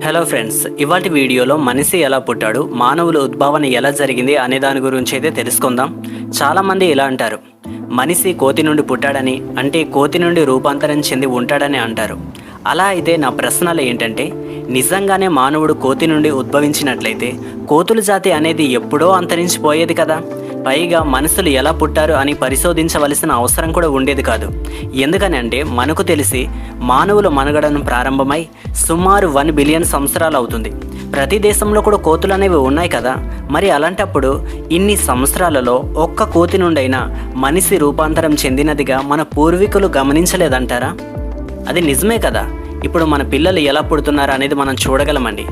Hello friends, ఇవాటి వీడియోలో మనిషి ఎలా పుట్టాడు, మానవుల ఉద్భవన ఎలా జరిగింది అనే దాని గురించి అయితే తెలుసుకుందాం. చాలామంది ఇలా అంటారు, మనిషి కోతి నుండి పుట్టాడని, అంటే కోతి నుండి రూపాంతరం చెంది ఉంటాడని అంటారు. అలా అయితే నా ప్రశ్నలు ఏంటంటే, నిజంగానే మానవుడు కోతి నుండి ఉద్భవించినట్లయితే కోతుల జాతి అనేది ఎప్పుడో అంతరించిపోయేది కదా. పైగా మనుషులు ఎలా పుట్టారు అని పరిశోధించవలసిన అవసరం కూడా ఉండేది కాదు. ఎందుకని అంటే మనకు తెలిసి మానవుల మనుగడను ప్రారంభమై సుమారు 1 బిలియన్ సంవత్సరాలు అవుతుంది. ప్రతి దేశంలో కూడా కోతులు అనేవి ఉన్నాయి కదా. మరి అలాంటప్పుడు ఇన్ని సంవత్సరాలలో ఒక్క కోతి నుండైనా మనిషి రూపాంతరం చెందినదిగా మన పూర్వీకులు గమనించలేదంటారా? అది నిజమే కదా. ఇప్పుడు మన పిల్లలు ఎలా పుడుతున్నారు అనేది మనం చూడగలమండి.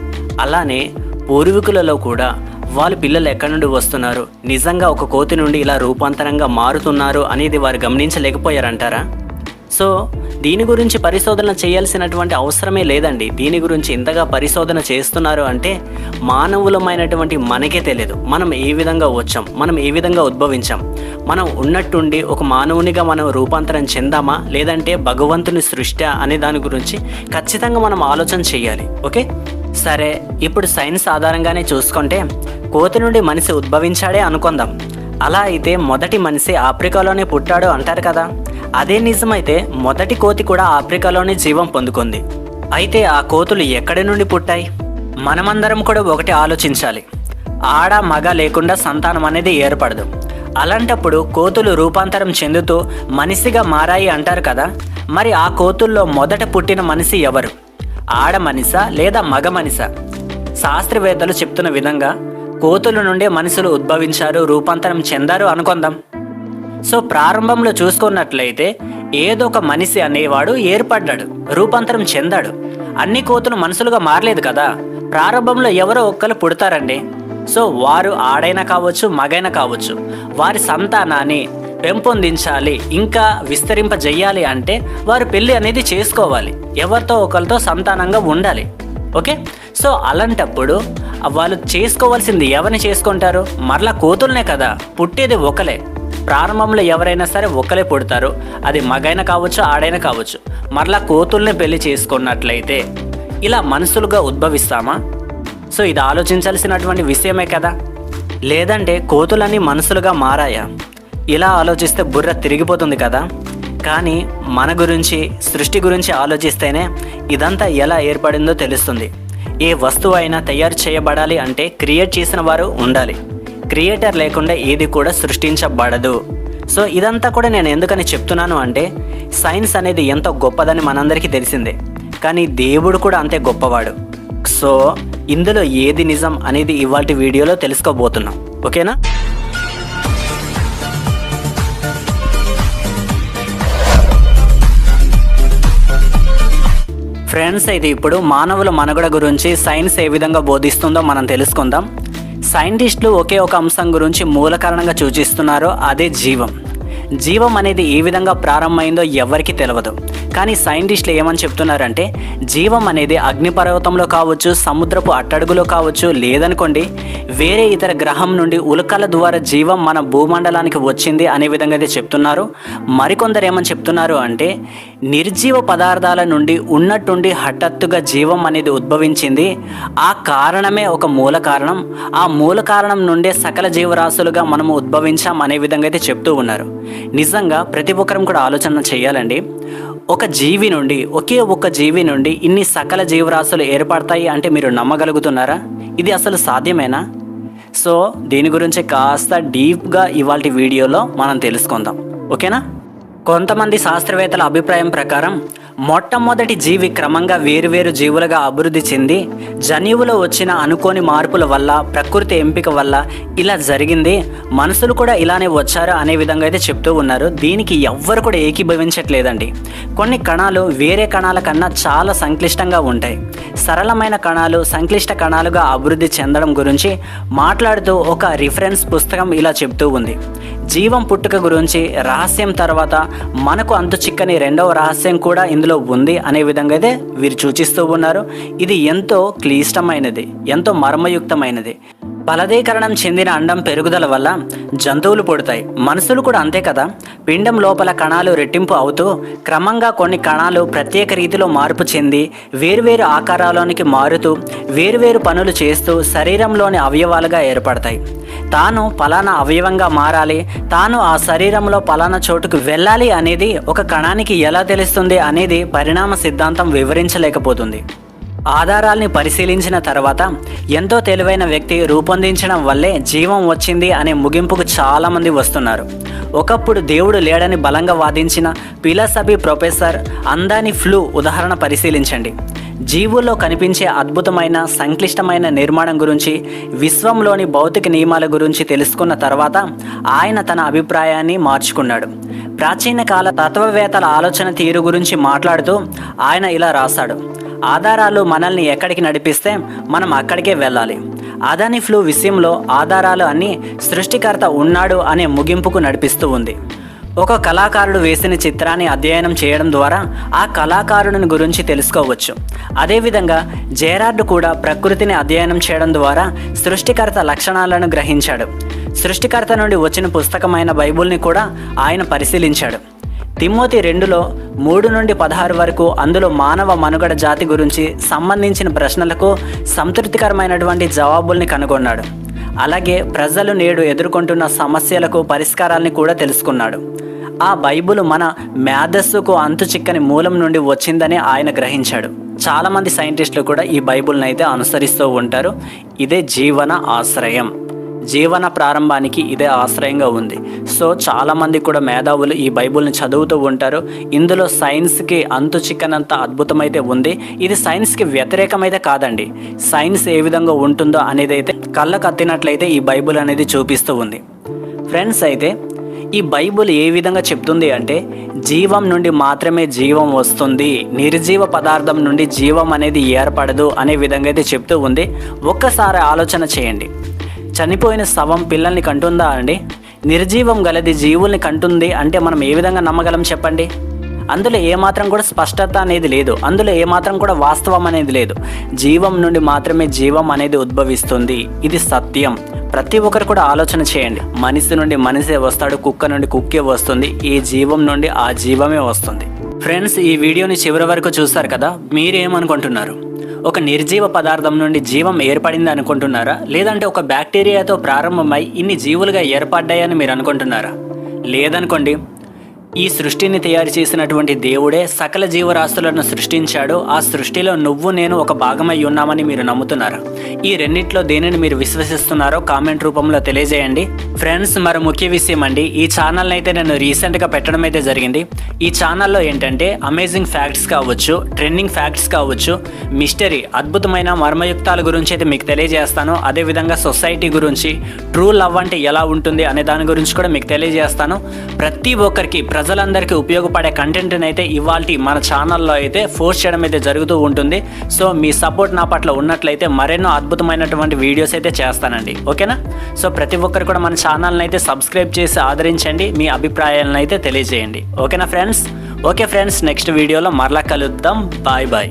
అలానే పూర్వీకులలో కూడా వాళ్ళ పిల్లలు ఎక్కడి నుండి వస్తున్నారు, నిజంగా ఒక కోతి నుండి ఇలా రూపాంతరంగా మారుతున్నారు అనేది వారు గమనించలేకపోయారంటారా? సో దీని గురించి పరిశోధన చేయాల్సినటువంటి అవసరమే లేదండి. దీని గురించి ఇంతగా పరిశోధన చేస్తున్నారు అంటే మానవులమైనటువంటి మనకే తెలియదు మనం ఏ విధంగా వచ్చాం, మనం ఏ విధంగా ఉద్భవించాం. మనం ఉన్నట్టుండి ఒక మానవునిగా మనం రూపాంతరం చెందామా, లేదంటే భగవంతుని సృష్టి అనే దాని గురించి ఖచ్చితంగా మనం ఆలోచన చేయాలి. ఓకే, సరే, ఇప్పుడు సైన్స్ ఆధారంగానే చూసుకుంటే కోతి నుండి మనిషి ఉద్భవించాడే అనుకుందాం. అలా అయితే మొదటి మనిషి ఆఫ్రికాలోనే పుట్టాడు అంటారు కదా. అదే నిజమైతే మొదటి కోతి కూడా ఆఫ్రికాలోనే జీవం పొందుకుంది. అయితే ఆ కోతులు ఎక్కడి నుండి పుట్టాయి? మనమందరం కూడా ఒకటి ఆలోచించాలి. ఆడ మగ లేకుండా సంతానం అనేది ఏర్పడదు. అలాంటప్పుడు కోతులు రూపాంతరం చెందుతూ మనిషిగా మారాయి అంటారు కదా. మరి ఆ కోతుల్లో మొదట పుట్టిన మనిషి ఎవరు? ఆడ మనిషా లేదా మగ మనిషా? శాస్త్రవేత్తలు చెప్తున్న విధంగా కోతుల నుండే మనుషులు ఉద్భవించారు, రూపాంతరం చెందారు అనుకుందాం. సో ప్రారంభంలో చూసుకున్నట్లయితే ఏదో ఒక మనిషి అనేవాడు ఏర్పడ్డాడు, రూపాంతరం చెందాడు. అన్ని కోతులు మనుషులుగా మారలేదు కదా. ప్రారంభంలో ఎవరో ఒక్కరు పుడతారండి. సో వారు ఆడైనా కావచ్చు, మగైనా కావచ్చు. వారి సంతానాన్ని పెంపొందించాలి, ఇంకా విస్తరింపజేయాలి అంటే వారు పెళ్ళి అనేది చేసుకోవాలి, ఎవరితో ఒకరితో సంతానంగా ఉండాలి. ఓకే, సో అలాంటప్పుడు వాళ్ళు చేసుకోవాల్సింది ఎవరిని చేసుకుంటారు? మరలా కోతులనే కదా. పుట్టేది ఒకలే. ప్రారంభంలో ఎవరైనా సరే ఒకలే పుడతారు, అది మగైనా కావచ్చు, ఆడైనా కావచ్చు. మరలా కోతుల్ని పెళ్లి చేసుకున్నట్లయితే ఇలా మనుషులుగా ఉద్భవిస్తామా? సో ఇది ఆలోచించాల్సినటువంటి విషయమే కదా. లేదంటే కోతులన్నీ మనుషులుగా మారాయా? ఇలా ఆలోచిస్తే బుర్ర తిరిగిపోతుంది కదా. కానీ మన గురించి, సృష్టి గురించి ఆలోచిస్తేనే ఇదంతా ఎలా ఏర్పడిందో తెలుస్తుంది. ఏ వస్తువు అయినా తయారు చేయబడాలి అంటే క్రియేట్ చేసిన వారు ఉండాలి. క్రియేటర్ లేకుండా ఏది కూడా సృష్టించబడదు. సో ఇదంతా కూడా నేను ఎందుకని చెప్తున్నాను అంటే సైన్స్ అనేది ఎంతో గొప్పదని మనందరికీ తెలిసిందే, కానీ దేవుడు కూడా అంతే గొప్పవాడు. సో ఇందులో ఏది నిజం అనేది ఇవాల్టి వీడియోలో తెలుసుకోబోతున్నాం. ఓకేనా? ఫ్రెండ్స్, అయితే ఇప్పుడు మానవుల మనుగడ గురించి సైన్స్ ఏ విధంగా బోధిస్తుందో మనం తెలుసుకుందాం. సైంటిస్టులు ఒకే ఒక అంశం గురించి మూల కారణంగా సూచిస్తున్నారో అదే జీవం. జీవం అనేది ఏ విధంగా ప్రారంభమైందో ఎవరికి తెలియదు. కానీ సైంటిస్టులు ఏమని చెప్తున్నారంటే జీవం అనేది అగ్నిపర్వతంలో కావచ్చు, సముద్రపు అట్టడుగులో కావచ్చు, లేదనుకోండి వేరే ఇతర గ్రహం నుండి ఉల్కల ద్వారా జీవం మన భూమండలానికి వచ్చింది అనే విధంగా అయితే చెప్తున్నారు. మరికొందరు ఏమని చెప్తున్నారు అంటే నిర్జీవ పదార్థాల నుండి ఉన్నట్టుండి హఠాత్తుగా జీవం అనేది ఉద్భవించింది. ఆ కారణమే ఒక మూల కారణం. ఆ మూల కారణం నుండే సకల జీవరాశులుగా మనము ఉద్భవించాం అనే విధంగా అయితే చెప్తూ ఉన్నారు. నిజంగా ప్రతి ఒక్కరం కూడా ఆలోచన చేయాలండి. ఒక జీవి నుండి, ఒకే ఒక్క జీవి నుండి ఇన్ని సకల జీవరాశులు ఏర్పడతాయి అంటే మీరు నమ్మగలుగుతున్నారా? ఇది అసలు సాధ్యమేనా? సో దీని గురించి కాస్త డీప్గా ఇవాల్టి వీడియోలో మనం తెలుసుకుందాం. ఓకేనా? కొంతమంది శాస్త్రవేత్తల అభిప్రాయం ప్రకారం మొట్టమొదటి జీవి క్రమంగా వేరువేరు జీవులుగా అభివృద్ధి చెంది జన్యువులో వచ్చిన అనుకోని మార్పుల వల్ల, ప్రకృతి ఎంపిక వల్ల ఇలా జరిగింది. మనుషులు కూడా ఇలానే వచ్చారు అనే విధంగా అయితే చెప్తూ ఉన్నారు. దీనికి ఎవ్వరు కూడా ఏకీభవించట్లేదండి. కొన్ని కణాలు వేరే కణాల కన్నా చాలా సంక్లిష్టంగా ఉంటాయి. సరళమైన కణాలు సంక్లిష్ట కణాలుగా అభివృద్ధి చెందడం గురించి మాట్లాడుతూ ఒక రిఫరెన్స్ పుస్తకం ఇలా చెప్తూ ఉంది. జీవం పుట్టుక గురించి రహస్యం తర్వాత మనకు అంతు చిక్కని రెండవ రహస్యం కూడా ఇందులో ఉంది అనే విధంగా అయితే వీరు సూచిస్తూ ఉన్నారు. ఇది ఎంతో క్లిష్టమైనది, ఎంతో మర్మయుక్తమైనది. ఫలదీకరణం చెందిన అండం పెరుగుదల వల్ల జంతువులు పుడతాయి, మనుషులు కూడా అంతే కదా. పిండం లోపల కణాలు రెట్టింపు అవుతూ క్రమంగా కొన్ని కణాలు ప్రత్యేక రీతిలో మార్పు చెంది వేరువేరు ఆకారాల్లోనికి మారుతూ వేరువేరు పనులు చేస్తూ శరీరంలోని అవయవాలుగా ఏర్పడతాయి. తాను పలానా అవయవంగా మారాలి, తాను ఆ శరీరంలో పలానా చోటుకు వెళ్ళాలి అనేది ఒక కణానికి ఎలా తెలుస్తుంది అనేది పరిణామ సిద్ధాంతం వివరించలేకపోతుంది. ఆధారాల్ని పరిశీలించిన తర్వాత ఎంతో తెలివైన వ్యక్తి రూపొందించడం వల్లే జీవం వచ్చింది అనే ముగింపుకు చాలామంది వస్తున్నారు. ఒకప్పుడు దేవుడు లేడని బలంగా వాదించిన ఫిలాసఫీ ప్రొఫెసర్ అందాని ఫ్లూ ఉదాహరణ పరిశీలించండి. జీవుల్లో కనిపించే అద్భుతమైన సంక్లిష్టమైన నిర్మాణం గురించి, విశ్వంలోని భౌతిక నియమాల గురించి తెలుసుకున్న తర్వాత ఆయన తన అభిప్రాయాన్ని మార్చుకున్నాడు. ప్రాచీన కాల తత్వవేత్తల ఆలోచన తీరు గురించి మాట్లాడుతూ ఆయన ఇలా రాశాడు: ఆధారాలు మనల్ని ఎక్కడికి నడిపిస్తే మనం అక్కడికే వెళ్ళాలి. అదాని ఫ్లూ విషయంలో ఆధారాలు అన్నీ సృష్టికర్త ఉన్నాడు అనే ముగింపుకు నడిపిస్తూ ఉంది. ఒక కళాకారుడు వేసిన చిత్రాన్ని అధ్యయనం చేయడం ద్వారా ఆ కళాకారుడిని గురించి తెలుసుకోవచ్చు. అదేవిధంగా జెరార్డ్ కూడా ప్రకృతిని అధ్యయనం చేయడం ద్వారా సృష్టికర్త లక్షణాలను గ్రహించాడు. సృష్టికర్త నుండి వచ్చిన పుస్తకమైన బైబిల్ని కూడా ఆయన పరిశీలించాడు. తిమోతి 2లో 3-16 వరకు అందులో మానవ మనుగడ జాతి గురించి సంబంధించిన ప్రశ్నలకు సంతృప్తికరమైనటువంటి జవాబుల్ని కనుగొన్నాడు. అలాగే ప్రజలు నేడు ఎదుర్కొంటున్న సమస్యలకు పరిష్కారాల్ని కూడా తెలుసుకున్నాడు. ఆ బైబిల్ మన మేధస్సుకు అంతు చిక్కని మూలం నుండి వచ్చిందని ఆయన గ్రహించాడు. చాలామంది సైంటిస్టులు కూడా ఈ బైబిల్ని అయితే అనుసరిస్తూ ఉంటారు. ఇదే జీవన ఆశ్రయం, జీవన ప్రారంభానికి ఇదే ఆశ్రయంగా ఉంది. సో చాలామంది కూడా మేధావులు ఈ బైబిల్ని చదువుతూ ఉంటారు. ఇందులో సైన్స్కి అంతు చిక్కనంత అద్భుతమైతే ఉంది. ఇది సైన్స్కి వ్యతిరేకమైతే కాదండి. సైన్స్ ఏ విధంగా ఉంటుందో అనేది అయితే కళ్ళకు అత్తినట్లయితే ఈ బైబిల్ అనేది చూపిస్తూ ఉంది. ఫ్రెండ్స్, అయితే ఈ బైబిల్ ఏ విధంగా చెప్తుంది అంటే జీవం నుండి మాత్రమే జీవం వస్తుంది, నిర్జీవ పదార్థం నుండి జీవం అనేది ఏర్పడదు అనే విధంగా అయితే చెప్తూ ఉంది. ఒక్కసారి ఆలోచన చేయండి. చనిపోయిన శవం పిల్లల్ని కంటుందా అండి? నిర్జీవం గలది జీవుల్ని కంటుంది అంటే మనం ఏ విధంగా నమ్మగలం చెప్పండి? అందులో ఏమాత్రం కూడా స్పష్టత అనేది లేదు, అందులో ఏమాత్రం కూడా వాస్తవం అనేది లేదు. జీవం నుండి మాత్రమే జీవం అనేది ఉద్భవిస్తుంది, ఇది సత్యం. ప్రతి ఒక్కరు కూడా ఆలోచన చేయండి. మనిషి నుండి మనిషే వస్తాడు, కుక్క నుండి కుక్కే వస్తుంది, ఈ జీవం నుండి ఆ జీవమే వస్తుంది. ఫ్రెండ్స్, ఈ వీడియోని చివరి వరకు చూస్తారు కదా, మీరేమనుకుంటున్నారు? ఒక నిర్జీవ పదార్థం నుండి జీవం ఏర్పడింది అనుకుంటున్నారా, లేదంటే ఒక బ్యాక్టీరియాతో ప్రారంభమై ఇన్ని జీవులుగా ఏర్పడ్డాయని మీరు అనుకుంటున్నారా? లేదనుకోండి. ఈ సృష్టిని తయారు చేసినటువంటి దేవుడే సకల జీవరాశులను సృష్టించాడు. ఆ సృష్టిలో నువ్వు నేను ఒక భాగమై ఉన్నామని మీరు నమ్ముతున్నారా? ఈ రెండిట్లో దేనిని మీరు విశ్వసిస్తున్నారో కామెంట్ రూపంలో తెలియజేయండి. ఫ్రెండ్స్, మరి ముఖ్య విషయం అండి, ఈ ఛానల్ని అయితే నేను రీసెంట్గా పెట్టడం అయితే జరిగింది. ఈ ఛానల్లో ఏంటంటే అమేజింగ్ ఫ్యాక్ట్స్ కావచ్చు, ట్రెండింగ్ ఫ్యాక్ట్స్ కావచ్చు, మిస్టరీ అద్భుతమైన మర్మయుక్తాల గురించి అయితే మీకు తెలియజేస్తాను. అదేవిధంగా సొసైటీ గురించి, ట్రూ లవ్ అంటే ఎలా ఉంటుంది అనే దాని గురించి కూడా మీకు తెలియజేస్తాను. ప్రతి ఒక్కరికి, ప్రజలందరికీ ఉపయోగపడే కంటెంట్ని అయితే ఇవాల్టి మన ఛానల్లో అయితే పోస్ట్ చేయడం అయితే జరుగుతూ ఉంటుంది. సో మీ సపోర్ట్ నా పట్ల ఉన్నట్లయితే మరెన్నో అద్భుతమైనటువంటి వీడియోస్ అయితే చేస్తానండి. ఓకేనా? సో ప్రతి ఒక్కరు కూడా మన ఛానల్ని అయితే సబ్స్క్రైబ్ చేసి ఆదరించండి, మీ అభిప్రాయాలను అయితే తెలియజేయండి. ఓకేనా ఫ్రెండ్స్? ఓకే ఫ్రెండ్స్, నెక్స్ట్ వీడియోలో మరలా కలుద్దాం. Bye bye.